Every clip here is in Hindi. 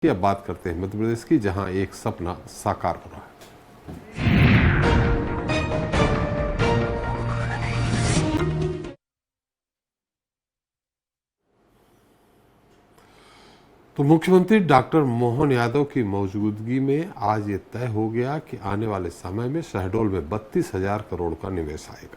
कि अब बात करते हैं मध्य प्रदेश की, जहां एक सपना साकार हो रहा है। तो मुख्यमंत्री डॉक्टर मोहन यादव की मौजूदगी में आज ये तय हो गया कि आने वाले समय में शहडोल में 32,000 करोड़ का निवेश आएगा।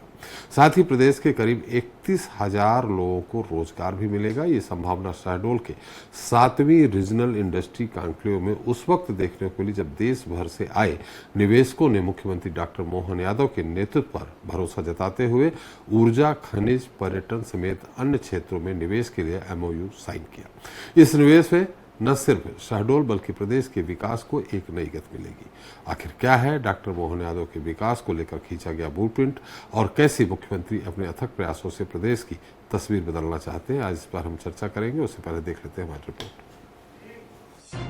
साथ ही प्रदेश के करीब 31,000 लोगों को रोजगार भी मिलेगा। ये संभावना शहडोल के 7वीं रीजनल इंडस्ट्री कॉन्क्लेव में उस वक्त देखने को मिली जब देश भर से आए निवेशकों ने मुख्यमंत्री डॉक्टर मोहन यादव के नेतृत्व पर भरोसा जताते हुए ऊर्जा, खनिज, पर्यटन समेत अन्य क्षेत्रों में निवेश के लिए MOU साइन किया। इस निवेश में न सिर्फ शहडोल बल्कि प्रदेश के विकास को एक नई गति मिलेगी। आखिर क्या है डॉक्टर मोहन यादव के विकास को लेकर खींचा गया ब्लूप्रिंट और कैसे मुख्यमंत्री अपने अथक प्रयासों से प्रदेश की तस्वीर बदलना चाहते हैं, आज इस पर हम चर्चा करेंगे। उससे पहले देख लेते हैं हमारी रिपोर्ट।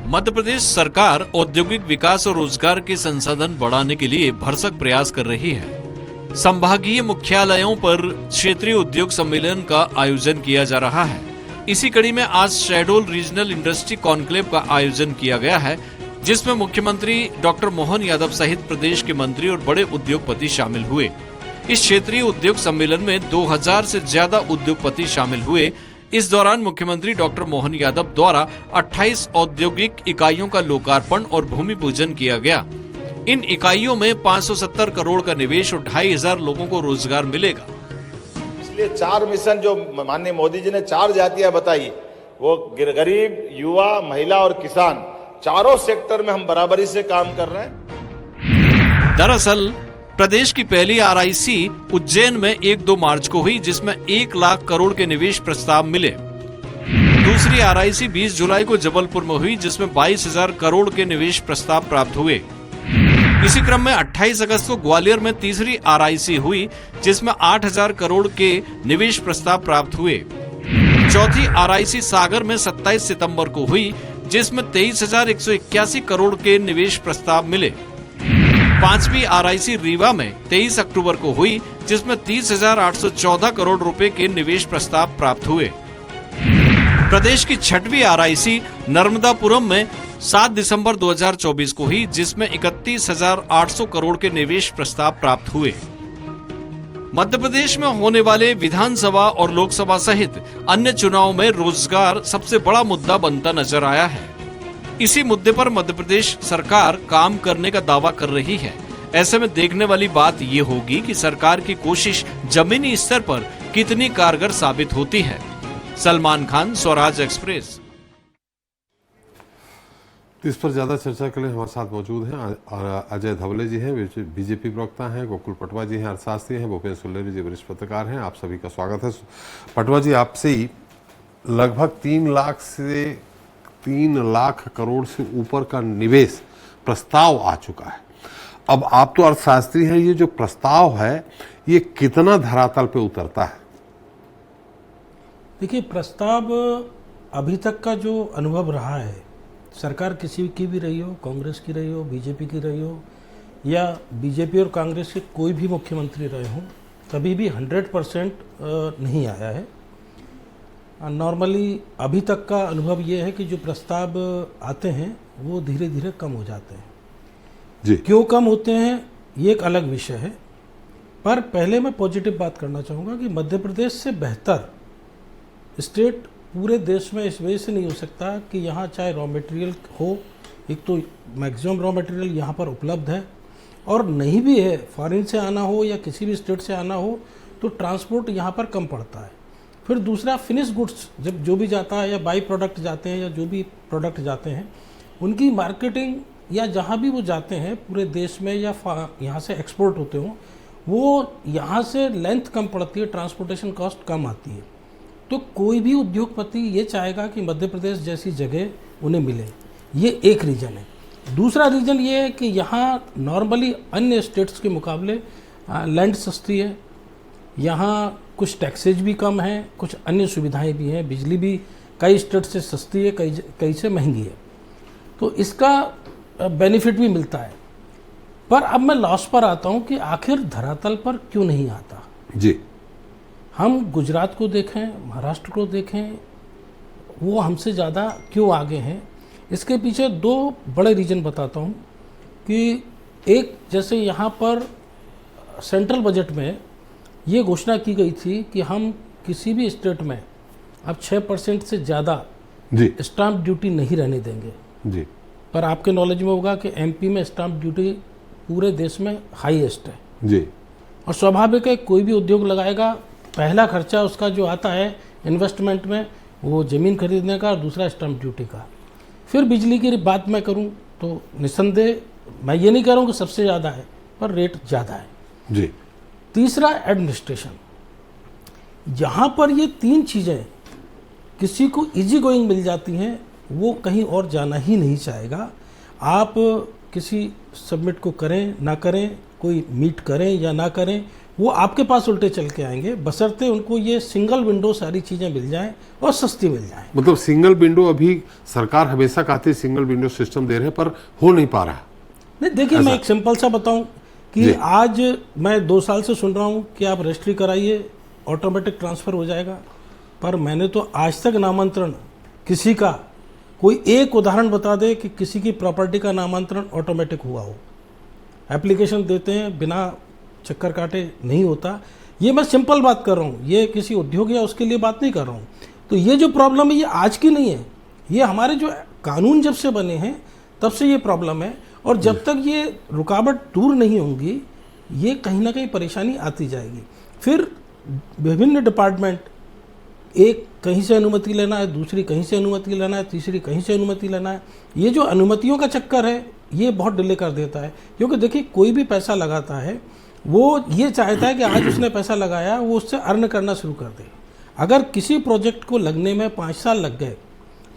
मध्य प्रदेश सरकार औद्योगिक विकास और रोजगार के संसाधन बढ़ाने के लिए भरसक प्रयास कर रही है। संभागीय मुख्यालयों पर क्षेत्रीय उद्योग सम्मेलन का आयोजन किया जा रहा है। इसी कड़ी में आज शहडोल रीजनल इंडस्ट्री कॉन्क्लेव का आयोजन किया गया है, जिसमें मुख्यमंत्री डॉक्टर मोहन यादव सहित प्रदेश के मंत्री और बड़े उद्योगपति शामिल हुए। इस क्षेत्रीय उद्योग सम्मेलन में 2000 से ज्यादा उद्योगपति शामिल हुए। इस दौरान मुख्यमंत्री डॉक्टर मोहन यादव द्वारा 28 औद्योगिक इकाइयों का लोकार्पण और भूमि पूजन किया गया। इन इकाइयों में 570 करोड़ का निवेश और 2,500 लोगों को रोजगार मिलेगा। इसलिए 4 मिशन जो माननीय मोदी जी ने 4 जातियां बताई, वो गरीब, युवा, महिला और किसान, चारों सेक्टर में हम बराबरी से काम कर रहे हैं। दरअसल प्रदेश की पहली RIC उज्जैन में 1-2 मार्च को हुई, जिसमें 1 लाख करोड़ के निवेश प्रस्ताव मिले। दूसरी RIC 20 जुलाई को जबलपुर में हुई, जिसमें 22,000 करोड़ के निवेश प्रस्ताव प्राप्त हुए। इसी क्रम में 28 अगस्त को ग्वालियर में तीसरी RIC हुई, जिसमें 8,000 करोड़ के निवेश प्रस्ताव प्राप्त हुए। चौथी RIC सागर में 27 सितंबर को हुई, जिसमें 23,181 करोड़ के निवेश प्रस्ताव मिले। पांचवी RIC रीवा में 23 अक्टूबर को हुई, जिसमें 30,814 करोड़ रुपए के निवेश प्रस्ताव प्राप्त हुए। प्रदेश की 6वीं RIC नर्मदापुरम में 7 दिसंबर 2024 को हुई, जिसमें 31,800 करोड़ के निवेश प्रस्ताव प्राप्त हुए। मध्य प्रदेश में होने वाले विधानसभा और लोकसभा सहित अन्य चुनाव में रोजगार सबसे बड़ा मुद्दा बनता नजर आया है। इसी मुद्दे पर मध्य प्रदेश सरकार काम करने का दावा कर रही है। ऐसे में देखने वाली बात ये होगी कि सरकार की कोशिश जमीनी स्तर पर कितनी कारगर साबित होती है। सलमान खान, स्वराज एक्सप्रेस। इस पर ज्यादा चर्चा के लिए हमारे साथ मौजूद हैं और अजय धवले जी हैं, बीजेपी प्रवक्ता हैं, गोकुल पटवा जी हैं, अर्थशास्त्री हैं, भूपेन्द्र सुल्लेरी जी वरिष्ठ पत्रकार हैं। आप सभी का स्वागत है। पटवा जी, आपसे ही लगभग 3 लाख करोड़ से ऊपर का निवेश प्रस्ताव आ चुका है। अब आप तो अर्थशास्त्री हैं, ये जो प्रस्ताव है ये कितना धरातल पे उतरता है? देखिए, प्रस्ताव अभी तक का जो अनुभव रहा है, सरकार किसी की भी रही हो, कांग्रेस की रही हो, बीजेपी की रही हो, या बीजेपी और कांग्रेस के कोई भी मुख्यमंत्री रहे हों, कभी भी 100% नहीं आया है। नॉर्मली अभी तक का अनुभव ये है कि जो प्रस्ताव आते हैं वो धीरे धीरे कम हो जाते हैं जी। क्यों कम होते हैं ये एक अलग विषय है, पर पहले मैं पॉजिटिव बात करना चाहूँगा कि मध्य प्रदेश से बेहतर स्टेट पूरे देश में इस वजह से नहीं हो सकता कि यहाँ चाहे रॉ मटेरियल हो, एक तो मैक्सिमम रॉ मटेरियल यहाँ पर उपलब्ध है, और नहीं भी है, फॉरेन से आना हो या किसी भी स्टेट से आना हो तो ट्रांसपोर्ट यहाँ पर कम पड़ता है। फिर दूसरा, फिनिश गुड्स जब जो भी जाता है या बाई प्रोडक्ट जाते हैं या जो भी प्रोडक्ट जाते हैं, उनकी मार्केटिंग या जहाँ भी वो जाते हैं पूरे देश में या यहाँ से एक्सपोर्ट होते हों, वो यहाँ से लेंथ कम पड़ती है, ट्रांसपोर्टेशन कॉस्ट कम आती है। तो कोई भी उद्योगपति ये चाहेगा कि मध्य प्रदेश जैसी जगह उन्हें मिले, ये एक रीज़न है। दूसरा रीज़न ये है कि यहाँ नॉर्मली अन्य स्टेट्स के मुकाबले लैंड सस्ती है, यहाँ कुछ टैक्सेज भी कम हैं, कुछ अन्य सुविधाएं भी हैं, बिजली भी कई स्टेट से सस्ती है, कई से महंगी है, तो इसका बेनिफिट भी मिलता है। पर अब मैं लॉस पर आता हूँ कि आखिर धरातल पर क्यों नहीं आता जी। हम गुजरात को देखें, महाराष्ट्र को देखें, वो हमसे ज़्यादा क्यों आगे हैं? इसके पीछे दो बड़े रीजन बताता हूँ कि एक, जैसे यहाँ पर सेंट्रल बजट में ये घोषणा की गई थी कि हम किसी भी स्टेट में अब 6% से ज़्यादा जी स्टाम्प ड्यूटी नहीं रहने देंगे। जी पर आपके नॉलेज में होगा कि एमपी में स्टाम्प ड्यूटी पूरे देश में हाईएस्ट है। जी और स्वाभाविक है, कोई भी उद्योग लगाएगा, पहला खर्चा उसका जो आता है इन्वेस्टमेंट में, वो ज़मीन खरीदने का और दूसरा स्टाम्प ड्यूटी का। फिर बिजली की बात मैं करूं तो निस्संदेह मैं ये नहीं कह रहा हूं कि सबसे ज़्यादा है, पर रेट ज़्यादा है। जी तीसरा एडमिनिस्ट्रेशन। यहाँ पर ये तीन चीज़ें किसी को इजी गोइंग मिल जाती हैं, वो कहीं और जाना ही नहीं चाहेगा। आप किसी सबमिट को करें ना करें, कोई मीट करें या ना करें, वो आपके पास उल्टे चल के आएंगे, बशर्ते उनको ये सिंगल विंडो सारी चीज़ें मिल जाएं और सस्ती मिल जाएं। मतलब सिंगल विंडो, अभी सरकार हमेशा कहती है सिंगल विंडो सिस्टम दे रहे हैं, पर हो नहीं पा रहा। नहीं, देखिए मैं एक सिंपल सा बताऊं कि आज मैं 2 साल से सुन रहा हूं कि आप रजिस्ट्री कराइए, ऑटोमेटिक ट्रांसफ़र हो जाएगा, पर मैंने तो आज तक नामांतरण किसी का, कोई एक उदाहरण बता दे कि किसी की प्रॉपर्टी का नामांतरण ऑटोमेटिक हुआ हो। एप्लीकेशन देते हैं, बिना चक्कर काटे नहीं होता। ये मैं सिंपल बात कर रहा हूँ, ये किसी उद्योग या उसके लिए बात नहीं कर रहा हूँ। तो ये जो प्रॉब्लम है ये आज की नहीं है, ये हमारे जो कानून जब से बने हैं तब से ये प्रॉब्लम है, और जब तक ये रुकावट दूर नहीं होंगी ये कहीं ना कहीं परेशानी आती जाएगी। फिर विभिन्न डिपार्टमेंट, एक कहीं से अनुमति लेना है, दूसरी कहीं से अनुमति लेना है, तीसरी कहीं से अनुमति लेना है। ये जो अनुमतियों का चक्कर है ये बहुत डिले कर देता है, क्योंकि देखिए कोई भी पैसा लगाता है वो ये चाहता है कि आज उसने पैसा लगाया वो उससे अर्न करना शुरू कर दे। अगर किसी प्रोजेक्ट को लगने में 5 साल लग गए,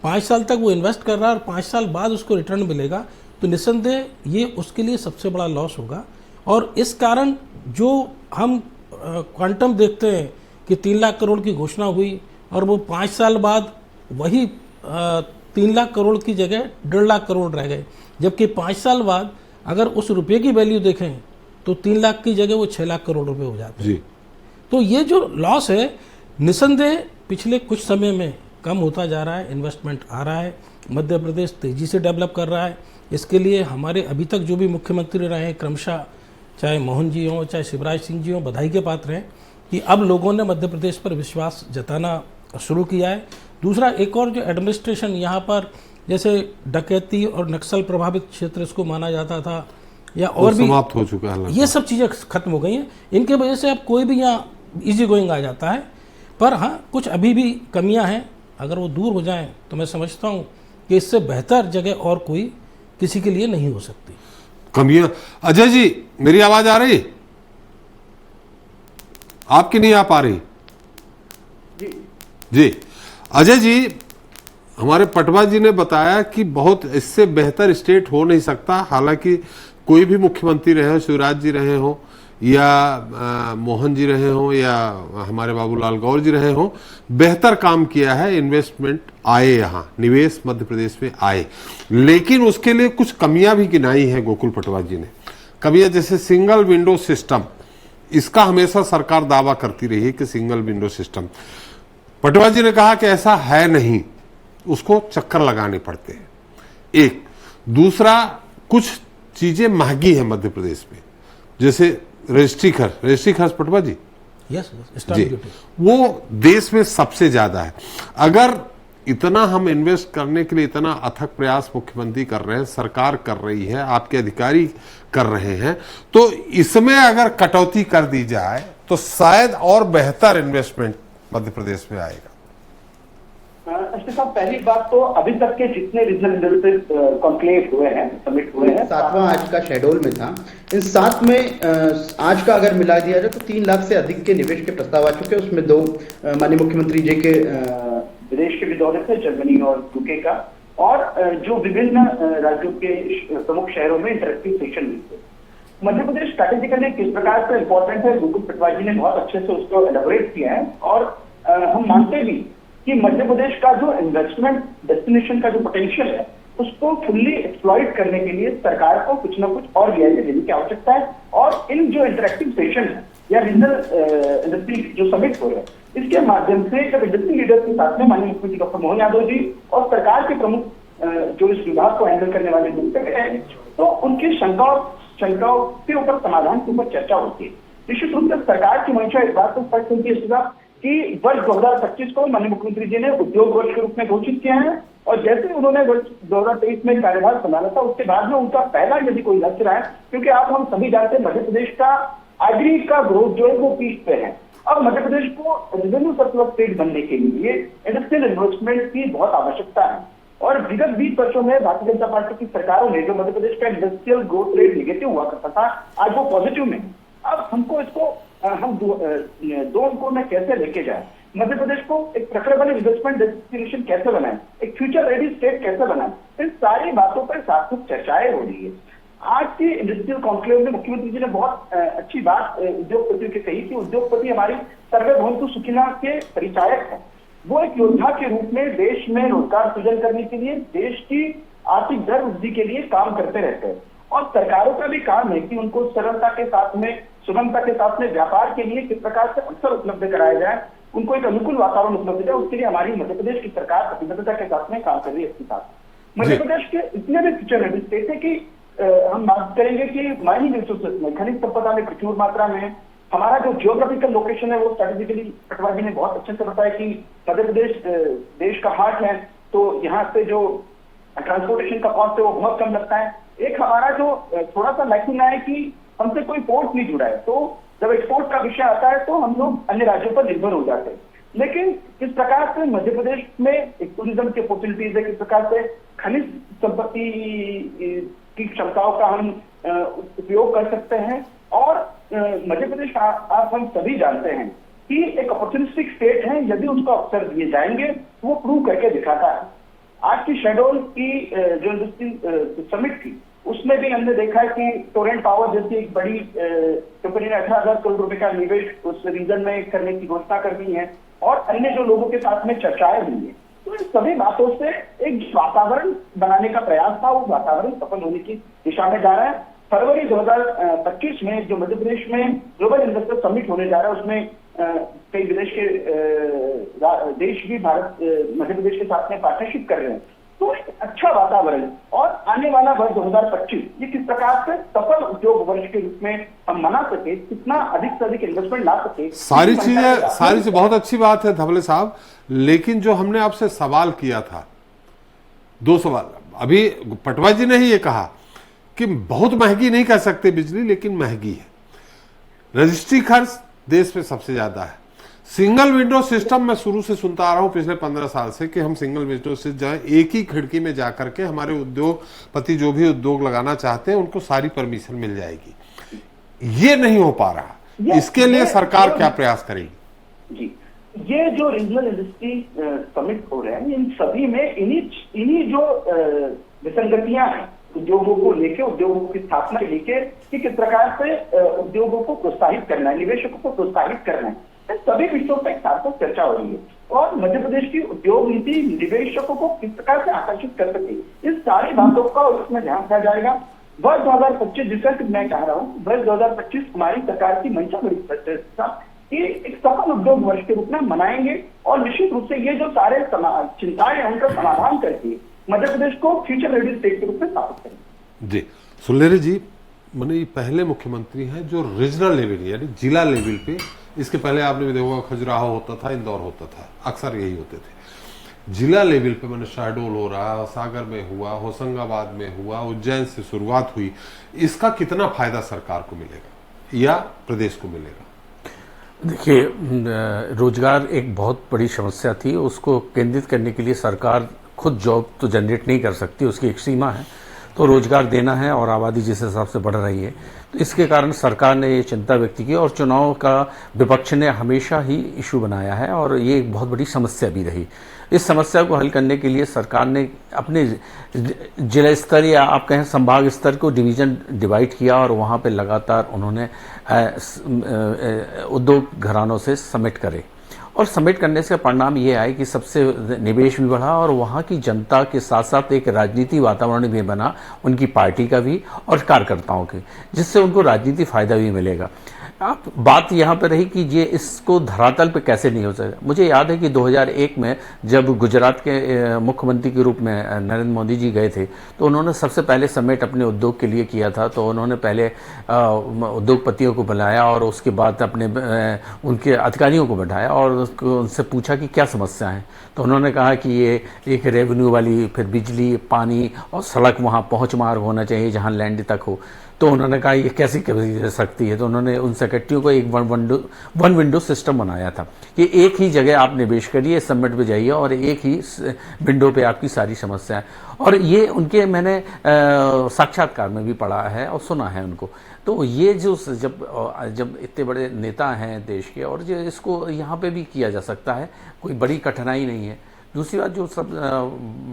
5 साल तक वो इन्वेस्ट कर रहा है और 5 साल बाद उसको रिटर्न मिलेगा, तो निस्संदेह ये उसके लिए सबसे बड़ा लॉस होगा। और इस कारण जो हम क्वांटम देखते हैं कि 3 लाख करोड़ की घोषणा हुई और वो 5 साल बाद वही 3 लाख करोड़ की जगह 1.5 लाख करोड़ रह गए, जबकि 5 साल बाद अगर उस रुपये की वैल्यू देखें तो 3 लाख की जगह वो 6 लाख करोड़ रुपए हो जाते हैं। तो ये जो लॉस है निस्संदेह पिछले कुछ समय में कम होता जा रहा है, इन्वेस्टमेंट आ रहा है, मध्य प्रदेश तेज़ी से डेवलप कर रहा है। इसके लिए हमारे अभी तक जो भी मुख्यमंत्री रहे हैं, क्रमशः चाहे मोहन जी हों चाहे शिवराज सिंह जी हों, बधाई के पात्र हैं कि अब लोगों ने मध्य प्रदेश पर विश्वास जताना शुरू किया है। दूसरा, एक और जो एडमिनिस्ट्रेशन यहाँ पर, जैसे डकैती और नक्सल प्रभावित क्षेत्र इसको माना जाता था या और भी समाप्त हो चुका है, ये सब चीज़ें खत्म हो गई हैं। इनके वजह से अब कोई भी यहाँ इजी गोइंग आ जाता है। पर हाँ, कुछ अभी भी कमियां हैं, अगर वो दूर हो जाएं तो मैं समझता हूँ कि इससे बेहतर जगह और कोई किसी के लिए नहीं हो सकती। कमियां। अजय जी, मेरी आवाज आ रही? आपकी नहीं आ पा रही? जी अजय जी, हमारे पटवा जी ने बताया कि बहुत इससे बेहतर स्टेट हो नहीं सकता। हालांकि कोई भी मुख्यमंत्री रहे हो, शिवराज जी रहे हो या मोहन जी रहे हो या हमारे बाबूलाल गौर जी रहे हो, बेहतर काम किया है। इन्वेस्टमेंट आए, यहाँ निवेश मध्य प्रदेश में आए, लेकिन उसके लिए कुछ कमियां भी गिनाई हैं गोकुल पटवा जी ने। कमियां जैसे सिंगल विंडो सिस्टम, इसका हमेशा सरकार दावा करती रही है कि सिंगल विंडो सिस्टम, पटवा जी ने कहा कि ऐसा है नहीं, उसको चक्कर लगाने पड़ते हैं। एक दूसरा, कुछ चीजें महंगी हैं मध्य प्रदेश में, जैसे रजिस्ट्री खर्च पटवा जी, यस, वो देश में सबसे ज्यादा है। अगर इतना हम इन्वेस्ट करने के लिए इतना अथक प्रयास मुख्यमंत्री कर रहे हैं, सरकार कर रही है, आपके अधिकारी कर रहे हैं, तो इसमें अगर कटौती कर दी जाए तो शायद और बेहतर इन्वेस्टमेंट मध्य प्रदेश में आएगा। एसपी साहब, पहली बात तो अभी तक के जितने रीजनल डेवलपमेंट कॉन्क्लेव हुए हैं, समिट हुए हैं, 7वां आज का शेड्यूल में था। इन 7 में आज का अगर मिला दिया जाए तो 3 लाख से अधिक के निवेश के प्रस्ताव आ चुके हैं। उसमें 2 माननीय मुख्यमंत्री जी के विदेश के भी दौरे थे, जर्मनी और यूके का, और जो विभिन्न राज्यों के प्रमुख शहरों में इंटरेक्टिव सेशन भी थे। मध्य प्रदेश स्ट्रैटेजिकली किस प्रकार से इंपॉर्टेंट है, गोकुल पटवा जी ने बहुत अच्छे से उसको एलेबोरेट किया है। और हम मानते भी कि मध्य प्रदेश का जो इन्वेस्टमेंट डेस्टिनेशन का जो पोटेंशियल है उसको फुल्ली एक्सप्लॉइट करने के लिए सरकार को कुछ ना कुछ और रियायतें देने की आवश्यकता है। और इन जो इंटरेक्टिव सेशन है या रीजनल इंडस्ट्री जो समिट हो रहे हैं, इसके माध्यम से जब इंडस्ट्री लीडर्स के साथ में माननीय मुख्यमंत्री डॉक्टर मोहन यादव जी और सरकार के प्रमुख जो इस विभाग को हैंडल करने वाले लोग हैं, तो उनकी शंकाओं के ऊपर समाधान के ऊपर चर्चा होती है। निश्चित रूप से सरकार की मंशा इस बात को स्पष्ट होती है कि वर्ष 2025 को माननीय मुख्यमंत्री जी ने उद्योग वर्ष के रूप में घोषित किया है, और जैसे उन्होंने वर्ष 2023 में कार्यभार संभाला था, उसके बाद में उनका पहला यदि कोई लक्ष्य रहा है, क्योंकि आप हम सभी जानते हैं मध्य प्रदेश का एग्री का ग्रोथ जो है वो पीक पे है। अब मध्य प्रदेश को रेवेन्यू सरप्लस स्टेट बनने के लिए इंडस्ट्रियल इन्वेस्टमेंट की बहुत आवश्यकता है, और विगत 20 वर्षों में भारतीय जनता पार्टी की सरकारों ने जो मध्य प्रदेश का इंडस्ट्रियल ग्रोथ रेट नेगेटिव हुआ करता था, आज वो पॉजिटिव में। अब हमको इसको हम दो अंकों में कैसे लेके जाए, मध्य प्रदेश को एक प्रेफरेबल इन्वेस्टमेंट डेस्टिनेशन कैसे बनाए, एक फ्यूचर रेडी स्टेट कैसे बनाए, इन सारी बातों पर सार्थक चर्चाएं हो रही है। आज की इंडस्ट्रियल कॉन्क्लेव में मुख्यमंत्री जी ने बहुत अच्छी बात उद्योगपतियों की कही कि उद्योगपति हमारी सर्वे भवन्तु सुखिनः के परिचायक है। वो एक योद्धा के रूप में देश में रोजगार सृजन करने के लिए, देश की आर्थिक दर वृद्धि के लिए काम करते रहते हैं, और सरकारों का भी काम है कि उनको सरलता के साथ में, सुगमता के साथ में व्यापार के लिए किस प्रकार से अवसर उपलब्ध कराया जाए, उनको एक अनुकूल वातावरण उपलब्ध जाए, उसके लिए हमारी मध्य प्रदेश की सरकार प्रतिबद्धता के साथ में काम कर रही है। इसके साथ मध्य प्रदेश के इतने भी फ्यूचर रेडी स्टेट है कि हम बात करेंगे कि माइनिंग रिसोर्सेज में, खनिज संपदा में प्रचुर मात्रा में हमारा जो जियोग्राफिकल लोकेशन है वो स्ट्रेटेजिकली पटवा जी ने बहुत अच्छे से बताया कि मध्य प्रदेश देश का हार्ट है, तो यहाँ से जो ट्रांसपोर्टेशन का कॉस्ट है वो बहुत कम लगता है। एक हमारा जो थोड़ा सा लैकिंग है कि हमसे कोई पोर्ट नहीं जुड़ा है, तो जब एक्सपोर्ट का विषय आता है तो हम लोग अन्य राज्यों पर निर्भर हो जाते हैं। लेकिन किस प्रकार से मध्य प्रदेश में एक टूरिज्म की अपॉर्चुनिटीज है, किस प्रकार से खनिज संपत्ति की क्षमताओं का हम उपयोग कर सकते हैं, और मध्य प्रदेश आप हम सभी जानते हैं कि एक अपॉर्चुनिस्टिक स्टेट है, यदि उसको अवसर दिए जाएंगे तो वो प्रूव करके दिखाता है। आज की शेडोल की जो इंडस्ट्री समिट थी उसमें भी हमने देखा है कि टोरेंट पावर जैसी एक बड़ी कंपनी ने 18,000 करोड़ रुपए का निवेश उस रीजन में करने की घोषणा कर दी है, और अन्य जो लोगों के साथ में चर्चाएं हुई है। तो इन सभी बातों से एक वातावरण बनाने का प्रयास था, वो वातावरण सफल होने की दिशा में जा रहा है। फरवरी 2025 में जो मध्य प्रदेश में ग्लोबल इन्वेस्टर समिट होने जा रहा है, उसमें कई विदेश के देश भी मध्य प्रदेश के साथ में पार्टनरशिप कर रहे हैं। तो एक अच्छा वातावरण, और आने वाला वर्ष 2025 ये किस प्रकार से सफल उद्योग वर्ष के रूप में हम मना सके, कितना अधिक से अधिक इन्वेस्टमेंट ला सके, सारी चीजें बहुत अच्छी बात है धवले साहब। लेकिन जो हमने आपसे सवाल किया था, 2 सवाल, अभी पटवा जी ने ही ये कहा कि बहुत महंगी नहीं कह सकते बिजली, लेकिन महंगी है। रजिस्ट्री खर्च देश में सबसे ज्यादा है। सिंगल विंडो सिस्टम मैं शुरू से सुनता आ रहा हूं पिछले 15 साल से कि हम सिंगल विंडो से जाए, एक ही खिड़की में जाकर के हमारे उद्योगपति जो भी उद्योग लगाना चाहते हैं उनको सारी परमिशन मिल जाएगी। ये नहीं हो पा रहा, इसके लिए सरकार क्या प्रयास करेगी? जी, ये जो रीजनल इंडस्ट्री समिट हो रहे हैं, इन सभी में इन्हीं जो विसंगतियां हैं उद्योगों को लेके, उद्योगों की स्थापना के लेके कि किस प्रकार से उद्योगों को प्रोत्साहित करना है, निवेशकों को प्रोत्साहित करना है, सभी विषयों पर सार्थक चर्चा हो रही है। और मध्य प्रदेश की उद्योग नीति निवेशकों को किस प्रकार से आकर्षित कर सके, इस सारी बातों का उसमें ध्यान रखा जाएगा। वर्ष 2025 जिसका मैं कह रहा हूँ, वर्ष 2025 हमारी सरकार की मंशा बड़ी स्पष्ट है कि एक सफल उद्योग वर्ष के रूप में मनाएंगे, और निश्चित रूप से ये जो सारे चिंताएं हैं उनका समाधान करके मध्य प्रदेश को फ्यूचर रेडी स्टेट के रूप में स्थापित करेंगे। जी, सुलेरी जी, मैंने पहले मुख्यमंत्री हैं जो रीजनल लेवल यानी जिला लेवल पे, इसके पहले आपने भी देखा होगा खजुराहो होता था, इंदौर होता था, अक्सर यही होते थे। जिला लेवल पे मैंने शहडोल हो रहा, सागर में हुआ, होशंगाबाद में हुआ, उज्जैन से शुरुआत हुई, इसका कितना फायदा सरकार को मिलेगा या प्रदेश को मिलेगा? देखिए, रोजगार एक बहुत बड़ी समस्या थी, उसको केंद्रित करने के लिए सरकार खुद जॉब तो जनरेट नहीं कर सकती, उसकी एक सीमा है, तो रोजगार देना है, और आबादी जिस हिसाब से बढ़ रही है, तो इसके कारण सरकार ने ये चिंता व्यक्त की, और चुनाव का विपक्ष ने हमेशा ही इशू बनाया है, और ये एक बहुत बड़ी समस्या भी रही। इस समस्या को हल करने के लिए सरकार ने अपने जिला स्तर या आप कहें संभाग स्तर को डिवीजन डिवाइड किया, और वहाँ पे लगातार उन्होंने उद्योग घरानों से समिट करे, और समिट करने से परिणाम ये आए कि सबसे निवेश भी बढ़ा, और वहाँ की जनता के साथ साथ एक राजनीति वातावरण भी बना, उनकी पार्टी का भी और कार्यकर्ताओं के, जिससे उनको राजनीति फायदा भी मिलेगा। आप बात यहाँ पे रही कि ये इसको धरातल पे कैसे नहीं हो सकता। मुझे याद है कि 2001 में जब गुजरात के मुख्यमंत्री के रूप में नरेंद्र मोदी जी गए थे, तो उन्होंने सबसे पहले समिट अपने उद्योग के लिए किया था। तो उन्होंने पहले उद्योगपतियों को बुलाया और उसके बाद अपने उनके अधिकारियों को बैठाया और उनसे पूछा कि क्या समस्या है। तो उन्होंने कहा कि ये एक रेवेन्यू वाली, फिर बिजली, पानी और सड़क, वहाँ पहुँच मार्ग होना चाहिए जहाँ लैंड तक हो। तो उन्होंने कहा ये कैसी कर सकती है। तो उन्होंने उन सेक्रेटरियों को एक वन विंडो सिस्टम बनाया था कि एक ही जगह आप निवेश करिए, सबमिट पे जाइए और एक ही विंडो पे आपकी सारी समस्याएं। और ये उनके मैंने साक्षात्कार में भी पढ़ा है और सुना है उनको। तो ये जो जब इतने बड़े नेता हैं देश के, और जो इसको यहाँ पे भी किया जा सकता है, कोई बड़ी कठिनाई नहीं है। दूसरी बात जो सब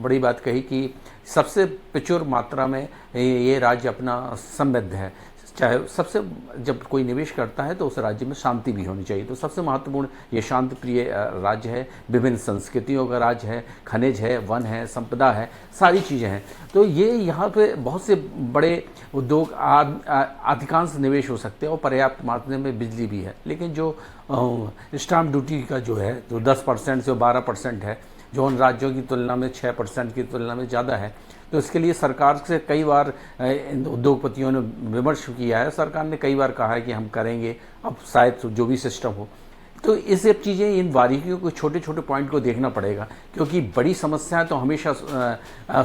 बड़ी बात कही कि सबसे प्रचुर मात्रा में ये राज्य अपना समृद्ध है। चाहे सबसे जब कोई निवेश करता है तो उस राज्य में शांति भी होनी चाहिए। तो सबसे महत्वपूर्ण ये शांति प्रिय राज्य है, विभिन्न संस्कृतियों का राज्य है, खनिज है, वन है, संपदा है, सारी चीज़ें हैं। तो ये यहाँ पे बहुत से बड़े उद्योग, अधिकांश निवेश हो सकते हैं और पर्याप्त मात्रा में बिजली भी है। लेकिन जो स्टाम्प ड्यूटी का जो है तो 10% से 12% है, जो उन राज्यों की तुलना में 6% की तुलना में ज़्यादा है। तो इसके लिए सरकार से कई बार उद्योगपतियों ने विमर्श किया है। सरकार ने कई बार कहा है कि हम करेंगे, अब शायद जो भी सिस्टम हो। तो ये सब चीज़ें, इन बारीकियों को, छोटे छोटे पॉइंट को देखना पड़ेगा, क्योंकि बड़ी समस्याएं तो हमेशा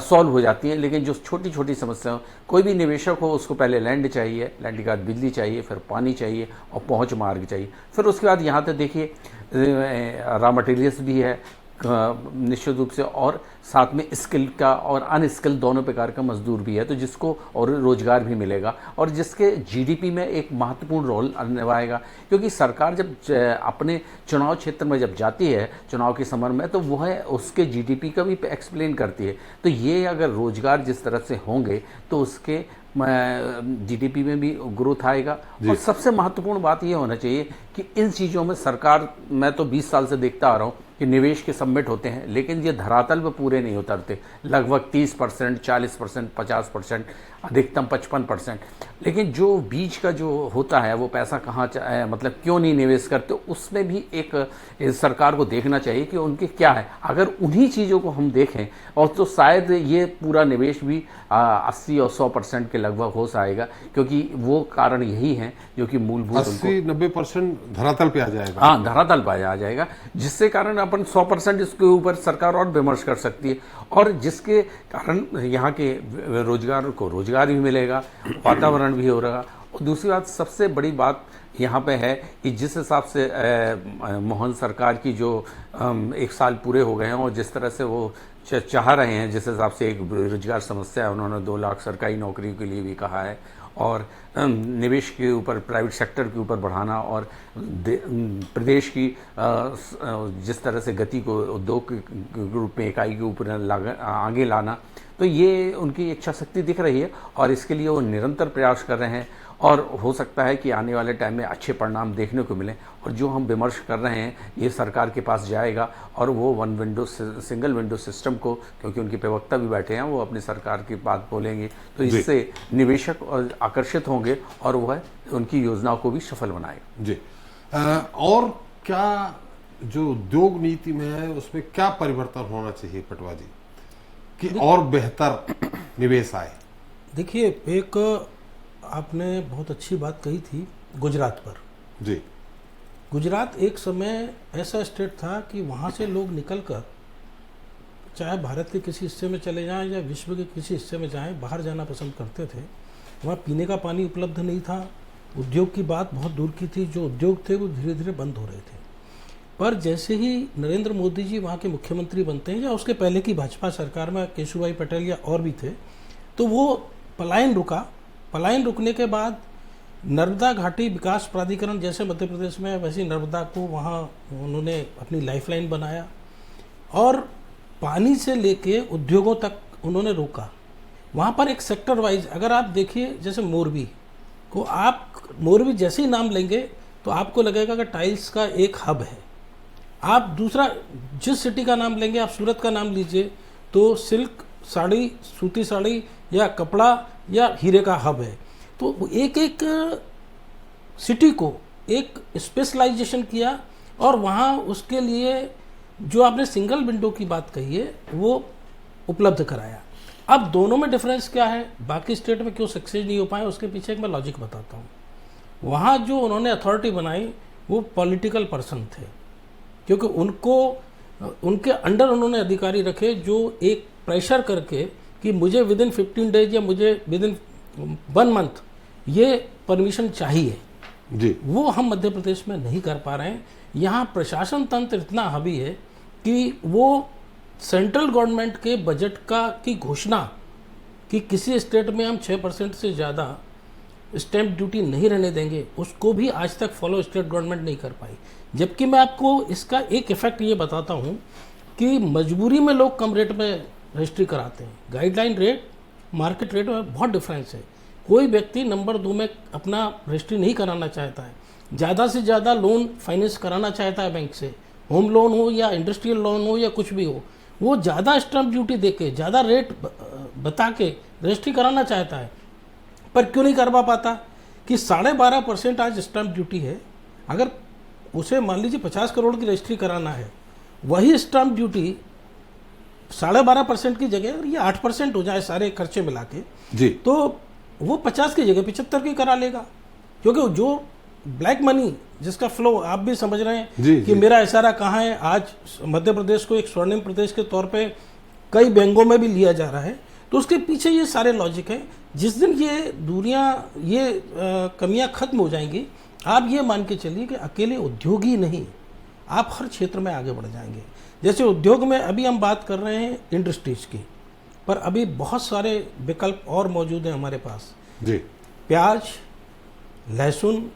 सॉल्व हो जाती हैं, लेकिन जो छोटी छोटी समस्या, कोई भी निवेशक हो उसको पहले लैंड चाहिए, लैंड के बाद बिजली चाहिए, फिर पानी चाहिए और पहुँच मार्ग चाहिए। फिर उसके बाद यहाँ तक देखिए रॉ मटेरियल्स भी है निश्चित रूप से, और साथ में स्किल का और अनस्किल दोनों प्रकार का मजदूर भी है, तो जिसको और रोजगार भी मिलेगा और जिसके जीडीपी में एक महत्वपूर्ण रोल निभाएगा। क्योंकि सरकार जब अपने चुनाव क्षेत्र में जब जाती है चुनाव के समय में, तो वह उसके जीडीपी का भी एक्सप्लेन करती है। तो ये अगर रोजगार जिस तरह से होंगे तो उसके जीडीपी में भी ग्रोथ आएगा। और सबसे महत्वपूर्ण बात ये होना चाहिए कि इन चीज़ों में सरकार, मैं तो 20 साल से देखता आ रहा हूँ कि निवेश के सबमिट होते हैं, लेकिन ये धरातल पे पूरे नहीं उतरते। लगभग 30%, 40%, 50%, अधिकतम 55%। लेकिन जो बीच का जो होता है वो पैसा कहाँ मतलब क्यों नहीं निवेश करते, उसमें भी एक सरकार को देखना चाहिए कि उनके क्या है। अगर उन्हीं चीज़ों को हम देखें और तो शायद ये पूरा निवेश भी 80 और 100% के लगभग हो जाएगा, क्योंकि वो कारण यही है जो कि मूलभूत 80-90% धरातल पे आ जाएगा। हाँ, धरातल पे आ जाएगा, जिससे कारण अपन 100% इसके ऊपर सरकार और विमर्श कर सकती है, और जिसके कारण यहाँ के रोजगार को रोजगार भी मिलेगा, वातावरण भी हो रहा। और दूसरी बात, सबसे बड़ी बात यहाँ पे है कि जिस हिसाब से मोहन सरकार की जो 1 साल पूरे हो गए हैं और जिस तरह से वो चाह रहे हैं, जिस हिसाब से एक बेरोजगार समस्या है, उन्होंने 2 लाख सरकारी नौकरी के लिए भी कहा है, और निवेश के ऊपर, प्राइवेट सेक्टर के ऊपर बढ़ाना, और प्रदेश की जिस तरह से गति को उद्योग के रूप में इकाई के ऊपर आगे लाना, तो ये उनकी इच्छा शक्ति दिख रही है और इसके लिए वो निरंतर प्रयास कर रहे हैं। और हो सकता है कि आने वाले टाइम में अच्छे परिणाम देखने को मिलें, और जो हम विमर्श कर रहे हैं ये सरकार के पास जाएगा, और वो सिंगल विंडो सिस्टम को, क्योंकि उनके प्रवक्ता भी बैठे हैं, वो अपनी सरकार की बात बोलेंगे, तो इससे निवेशक आकर्षित होंगे और वह उनकी योजनाओं को भी सफल बनाएगा। जी, और क्या जो उद्योग नीति में है उसमें क्या परिवर्तन होना चाहिए पटवा जी, कि और बेहतर निवेश आए? देखिए, एक आपने बहुत अच्छी बात कही थी गुजरात पर। जी, गुजरात एक समय ऐसा स्टेट था कि वहाँ से लोग निकलकर चाहे भारत के किसी हिस्से में चले जाएं या विश्व के किसी हिस्से में जाएं, बाहर जाना पसंद करते थे। वहाँ पीने का पानी उपलब्ध नहीं था, उद्योग की बात बहुत दूर की थी, जो उद्योग थे वो धीरे धीरे बंद हो रहे थे। पर जैसे ही नरेंद्र मोदी जी वहाँ के मुख्यमंत्री बनते हैं, या उसके पहले की भाजपा सरकार में केशुभाई पटेल या और भी थे, तो वो पलायन रुका। पलायन रुकने के बाद नर्मदा घाटी विकास प्राधिकरण, जैसे मध्य प्रदेश में वैसी नर्मदा को वहाँ उन्होंने अपनी लाइफलाइन बनाया, और पानी से लेके उद्योगों तक उन्होंने रोका। वहाँ पर एक सेक्टर वाइज अगर आप देखिए, जैसे मोरबी को, आप मोरबी जैसे ही नाम लेंगे तो आपको लगेगा कि टाइल्स का एक हब है। आप दूसरा जिस सिटी का नाम लेंगे, आप सूरत का नाम लीजिए तो सिल्क साड़ी, सूती साड़ी या कपड़ा या हीरे का हब है। तो एक एक सिटी को एक स्पेशलाइजेशन किया और वहाँ उसके लिए जो आपने सिंगल विंडो की बात कही है वो उपलब्ध कराया। अब दोनों में डिफरेंस क्या है, बाकी स्टेट में क्यों सक्सेस नहीं हो पाए, उसके पीछे एक मैं लॉजिक बताता हूँ। वहाँ जो उन्होंने अथॉरिटी बनाई वो पॉलिटिकल पर्सन थे, क्योंकि उनके अंडर उन्होंने अधिकारी रखे जो एक प्रेशर करके कि मुझे विद इन 15 डेज या मुझे विद इन 1 मंथ ये परमिशन चाहिए जी। वो हम मध्य प्रदेश में नहीं कर पा रहे हैं। यहाँ प्रशासन तंत्र इतना हावी है कि वो सेंट्रल गवर्नमेंट के बजट की घोषणा कि किसी स्टेट में हम 6% से ज़्यादा स्टैंप ड्यूटी नहीं रहने देंगे, उसको भी आज तक फॉलो स्टेट गवर्नमेंट नहीं कर पाई। जबकि मैं आपको इसका एक इफेक्ट ये बताता हूँ कि मजबूरी में लोग कम रेट में रजिस्ट्री कराते हैं। गाइडलाइन रेट मार्केट रेट में बहुत डिफरेंस है। कोई व्यक्ति नंबर 2 में अपना रजिस्ट्री नहीं कराना चाहता है, ज़्यादा से ज़्यादा लोन फाइनेंस कराना चाहता है बैंक से, होम लोन हो या इंडस्ट्रियल लोन हो या कुछ भी हो, वो ज़्यादा स्टैंप ड्यूटी देके ज़्यादा रेट बता के रजिस्ट्री कराना चाहता है, पर क्यों नहीं करवा पाता कि 12.5% आज स्टैंप ड्यूटी है। अगर उसे मान लीजिए 50 करोड़ की रजिस्ट्री कराना है, वही स्टैंप ड्यूटी 12.5% की जगह अगर ये 8% हो जाए सारे खर्चे मिला के जी, तो वो 50 की जगह 75 की करा लेगा। क्योंकि जो ब्लैक मनी जिसका फ्लो आप भी समझ रहे हैं जी, कि जी। मेरा इशारा कहाँ है। आज मध्य प्रदेश को एक स्वर्णिम प्रदेश के तौर पे कई बैंकों में भी लिया जा रहा है, तो उसके पीछे ये सारे लॉजिक है। जिस दिन ये दूरियां ये कमियां खत्म हो जाएंगी, आप ये मान के चलिए कि अकेले उद्योग ही नहीं, आप हर क्षेत्र में आगे बढ़ जाएंगे। जैसे उद्योग में अभी हम बात कर रहे हैं इंडस्ट्रीज की, पर अभी बहुत सारे विकल्प और मौजूद हैं हमारे पास। जी, प्याज, लहसुन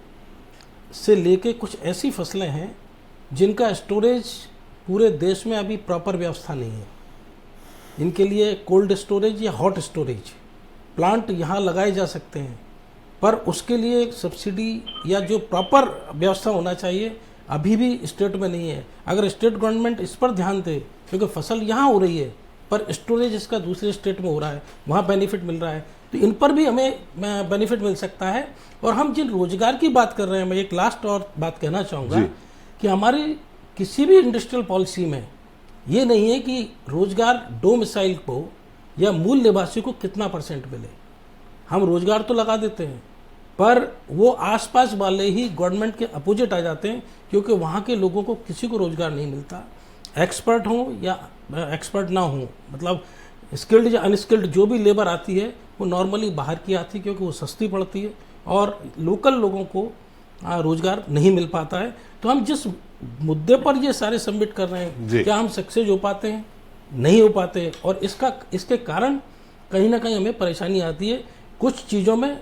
से लेके कुछ ऐसी फसलें हैं जिनका स्टोरेज पूरे देश में अभी प्रॉपर व्यवस्था नहीं है। इनके लिए कोल्ड स्टोरेज या हॉट स्टोरेज प्लांट यहाँ लगाए जा सकते हैं, पर उसके लिए सब्सिडी या जो प्रॉपर व्यवस्था होना चाहिए अभी भी स्टेट में नहीं है। अगर स्टेट गवर्नमेंट इस पर ध्यान दे, क्योंकि फसल यहाँ हो रही है पर स्टोरेज इसका दूसरे स्टेट में हो रहा है, वहाँ बेनिफिट मिल रहा है, तो इन पर भी हमें बेनिफिट मिल सकता है। और हम जिन रोजगार की बात कर रहे हैं, मैं एक लास्ट और बात कहना चाहूँगा कि हमारी किसी भी इंडस्ट्रियल पॉलिसी में ये नहीं है कि रोजगार डोमिसाइल को या मूल निवासी को कितना % मिले। हम रोजगार तो लगा देते हैं, पर वो आसपास वाले ही गवर्नमेंट के अपोजिट आ जाते हैं, क्योंकि वहाँ के लोगों को किसी को रोजगार नहीं मिलता। एक्सपर्ट हो या एक्सपर्ट ना हो, मतलब स्किल्ड या अनस्किल्ड जो भी लेबर आती है वो नॉर्मली बाहर की आती है, क्योंकि वो सस्ती पड़ती है और लोकल लोगों को रोजगार नहीं मिल पाता है। तो हम जिस मुद्दे पर ये सारे सबमिट कर रहे हैं, क्या हम सक्सेस हो पाते हैं? नहीं हो पाते। और इसके कारण कहीं ना कहीं हमें परेशानी आती है। कुछ चीज़ों में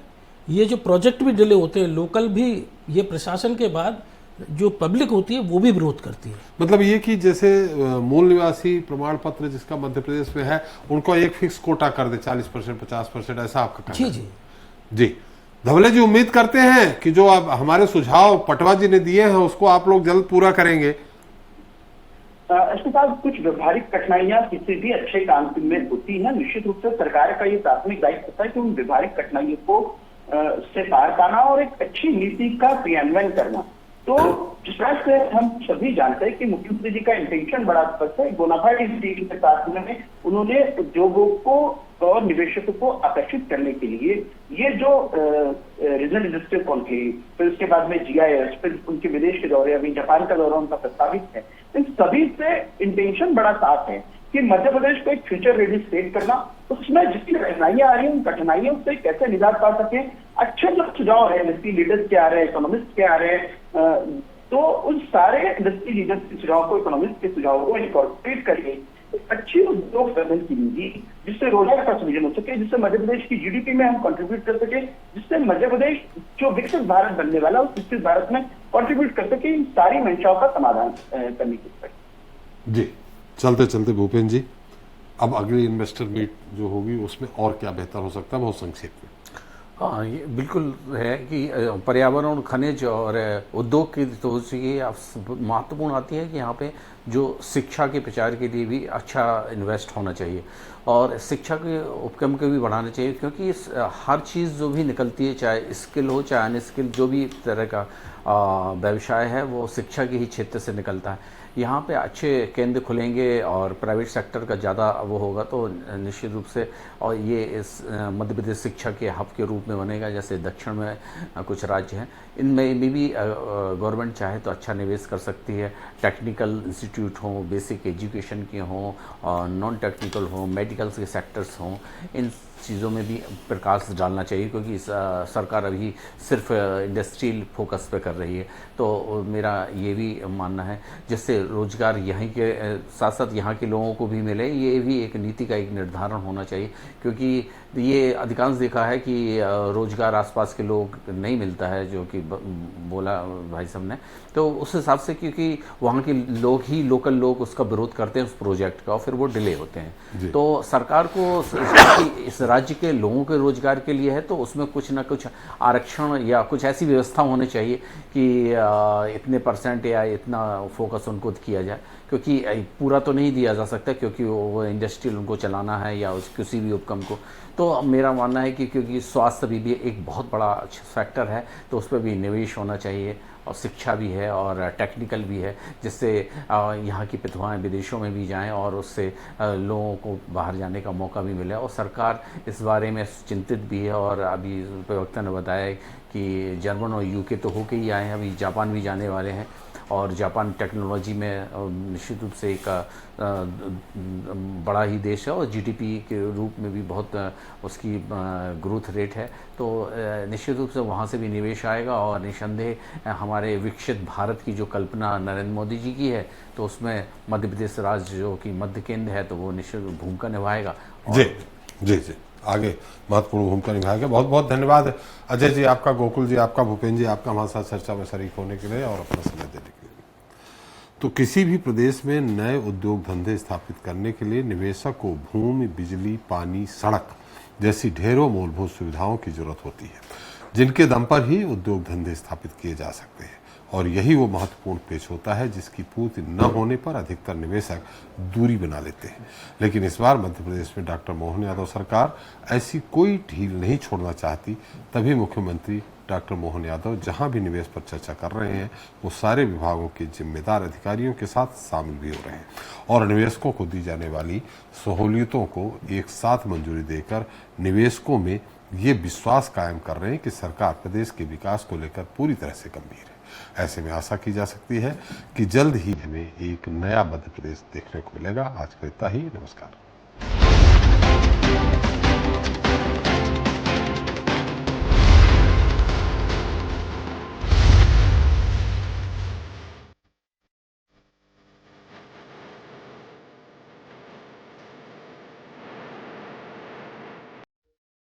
ये जो प्रोजेक्ट भी डिले होते हैं, लोकल भी, ये प्रशासन के बाद जो पब्लिक होती है वो भी विरोध करती है। मतलब ये कि जैसे मूल निवासी प्रमाण पत्र जिसका मध्य प्रदेश में है, उनको एक फिक्स कोटा कर दे 40%, 50%, ऐसा आपका कहना जी है? जी जी, धवले जी, उम्मीद करते हैं कि जो अब हमारे सुझाव पटवा जी ने दिए हैं उसको आप लोग जल्द पूरा करेंगे। इसके साथ कुछ व्यवहारिक कठिनाइयां किसी भी अच्छे काम में होती है। निश्चित रूप से सरकार का ये प्राथमिक दायित्व होता है कि उन व्यवहारिक कठिनाइयों को से पार पाना और एक अच्छी नीति का क्रियान्वयन करना। तो जिस तरह से हम सभी जानते हैं कि मुख्यमंत्री जी का इंटेंशन बड़ा स्पष्ट है। बोनाफाइड नीति के साथ उन्होंने उद्योगों को और निवेशकों को आकर्षित करने के लिए ये जो रीजनल इंडस्ट्रियल कॉन्क्लेव, फिर उसके बाद में GIS, फिर उनके विदेश के दौरे, अभी जापान का दौरा उनका प्रस्तावित है। इन सभी से इंटेंशन बड़ा साफ है कि मध्य प्रदेश को एक फ्यूचर रेडी स्टेट करना, उसमें जितनी कठिनाइयां आ रही हैं उन कठिनाइयों से कैसे निजात पा सके। अच्छे जो सुझाव है, इंडस्ट्री लीडर्स के आ रहे हैं, इकोनॉमिस्ट के आ रहे हैं, तो उन सारे इंडस्ट्री लीडर्स के सुझाव को, इकोनॉमिस्ट के सुझाव को इनकॉर्पोरेट करके अच्छी उद्योग सर्जन की नीति, जिससे रोजगार का सृजन हो सके, जिससे मध्य प्रदेश की GDP में हम कंट्रीब्यूट कर सके, जिससे मध्य प्रदेश जो विकसित भारत बनने वाला उस विकसित भारत में कंट्रीब्यूट कर सके, इन सारी मंशाओं का समाधान करने की। जी, चलते चलते भूपेन जी, अब अगली इन्वेस्टर मीट जो होगी उसमें और क्या बेहतर हो सकता है, बहुत संक्षेप में। हाँ, ये बिल्कुल है कि पर्यावरण, खनिज और उद्योग की तो ये महत्वपूर्ण आती है कि यहाँ पे जो शिक्षा के प्रचार के लिए भी अच्छा इन्वेस्ट होना चाहिए और शिक्षा के उपक्रम को भी बढ़ाना चाहिए, क्योंकि हर चीज़ जो भी निकलती है, चाहे स्किल हो चाहे अनस्किल, जो भी तरह का व्यवसाय है वो शिक्षा के ही क्षेत्र से निकलता है। यहाँ पे अच्छे केंद्र खुलेंगे और प्राइवेट सेक्टर का ज़्यादा वो होगा तो निश्चित रूप से, और ये इस मध्य प्रदेश शिक्षा के हब के रूप में बनेगा। जैसे दक्षिण में कुछ राज्य हैं, इनमें भी गवर्नमेंट चाहे तो अच्छा निवेश कर सकती है। टेक्निकल इंस्टीट्यूट हों, बेसिक एजुकेशन के हों, नॉन टेक्निकल हों, मेडिकल के सेक्टर्स हों, इन चीज़ों में भी प्रकाश डालना चाहिए, क्योंकि सरकार अभी सिर्फ इंडस्ट्रियल फोकस पे कर रही है। तो मेरा ये भी मानना है जिससे रोजगार यहीं के साथ साथ यहाँ के लोगों को भी मिले, ये भी एक नीति का एक निर्धारण होना चाहिए, क्योंकि ये अधिकांश देखा है कि रोजगार आसपास के लोग नहीं मिलता है, जो कि बोला भाई साहब ने, तो उस हिसाब से क्योंकि वहाँ के लोग ही, लोकल लोग उसका विरोध करते हैं उस प्रोजेक्ट का, और फिर वो डिले होते हैं। तो सरकार को इस राज्य के लोगों के रोजगार के लिए है तो उसमें कुछ ना कुछ आरक्षण या कुछ ऐसी व्यवस्था होनी चाहिए कि इतने % या इतना फोकस उनको किया जाए, क्योंकि पूरा तो नहीं दिया जा सकता, क्योंकि वो इंडस्ट्रियल उनको चलाना है या उस किसी भी उपक्रम को। तो मेरा मानना है कि क्योंकि स्वास्थ्य भी एक बहुत बड़ा फैक्टर है, तो उस पर भी निवेश होना चाहिए, और शिक्षा भी है और टेक्निकल भी है, जिससे यहाँ की प्रतिभाएं विदेशों में भी जाएं और उससे लोगों को बाहर जाने का मौका भी मिले। और सरकार इस बारे में चिंतित भी है, और अभी प्रवक्ता ने बताया कि जर्मन और यूके तो होके ही आए हैं, अभी जापान भी जाने वाले हैं, और जापान टेक्नोलॉजी में निश्चित रूप से एक बड़ा ही देश है और जीडीपी के रूप में भी बहुत उसकी ग्रोथ रेट है। तो निश्चित रूप से वहाँ से भी निवेश आएगा, और निसंदेह हमारे विकसित भारत की जो कल्पना नरेंद्र मोदी जी की है, तो उसमें मध्य प्रदेश राज्य जो कि मध्य केंद्र है, तो वो निश्चित भूमिका निभाएगा। जी जी जी, आगे महत्वपूर्ण भूमिका निभाएगा। बहुत बहुत धन्यवाद अजय जी आपका, गोकुल जी आपका, भूपेंद्र जी आपका हमारे साथ चर्चा में शरीक होने के लिए और अपना समय देने के लिए। तो किसी भी प्रदेश में नए उद्योग धंधे स्थापित करने के लिए निवेशक को भूमि, बिजली, पानी, सड़क जैसी ढेरों मूलभूत सुविधाओं की जरूरत होती है, जिनके दम पर ही उद्योग धंधे स्थापित किए जा सकते हैं। और यही वो महत्वपूर्ण पेच होता है जिसकी पूर्ति न होने पर अधिकतर निवेशक दूरी बना लेते हैं। लेकिन इस बार मध्य प्रदेश में डॉक्टर मोहन यादव सरकार ऐसी कोई ढील नहीं छोड़ना चाहती, तभी मुख्यमंत्री डॉक्टर मोहन यादव जहां भी निवेश पर चर्चा कर रहे हैं, वो सारे विभागों के जिम्मेदार अधिकारियों के साथ शामिल भी हो रहे हैं और निवेशकों को दी जाने वाली सहूलियतों को एक साथ मंजूरी देकर निवेशकों में ये विश्वास कायम कर रहे हैं कि सरकार प्रदेश के विकास को लेकर पूरी तरह से गंभीर है। ऐसे में आशा की जा सकती है कि जल्द ही हमें एक नया मध्य प्रदेश देखने को मिलेगा। आज का इतना ही, नमस्कार।